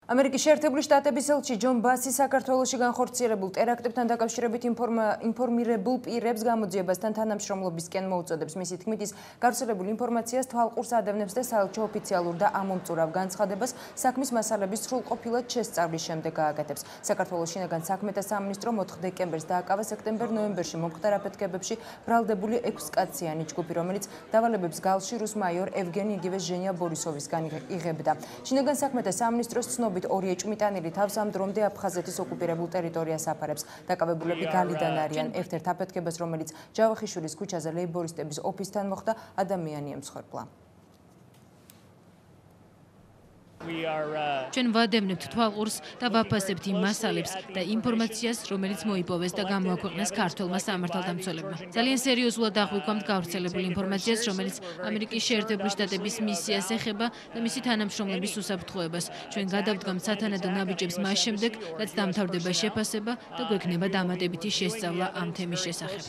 ამერიკის შეერთებული შტატების ელჩი ჯონ ბასი საქართველოში განხორციელებულ ტერაქტებთან დაკავშირებით ინფორმირებულ პირებს გამოძიებასთან თანამშრომლობისკენ მოუწოდებს. მისი თქმით, ის გავრცელებულ ინფორმაციას თვალყურს ადევნებს და საელჩო ოფიციალურ და ამომწურავ განცხადებას საქმის მასალების სრულყოფილად შესწავლის შემდეგ გააკეთებს. საქართველოს შინაგან საქმეთა სამინისტრომ 4 დეკემბერს დააკავა სექტემბერ-ნოემბერში მომხდარ აფეთქებებში ბრალდებული 6 კაციანი ჯგუფი, რომელიც დავალებებს გალში რუს მაიორ ევგენი იგივეს ჟენია ბორისოვისგან იღებდა. შინაგან საქმეთა სამინისტროს ცნობით ორი ეჭვმიტანილი თავს ამ დრომდე აფხაზეთის ოკუპირებულ ტერიტორიას აფარებს. დაკავებულები გალიდან არიან. ერთ-ერთ აფეთქებას, რომელიც ჯავახიშვილის ქუჩაზე ლეიბორისტების ოფისთან მოხდა, ადამიანი ემსხვერპლა. ჩვენ ვადევნებთ თვალყურს და ვაფასებთ იმ მასალებს და ინფორმაციას, რომელიც მოიპოვეს და გამოაქვეყნეს ქართველმა სამართალდამცველებმა. ძალიან სერიოზულად აღვიქვამთ გავრცელებულ ინფორმაციას, რომელიც ამერიკის შეერთებული შტატების მისიას ეხება და მისი თანამშრომლების უსაფრთხოებას. ჩვენ გადავდგამთ სათანადო ნაბიჯებს მას შემდეგ, რაც დამთავრდება შეფასება და გვექნება დამატებითი შესწავლა ამ თემის შესახებ.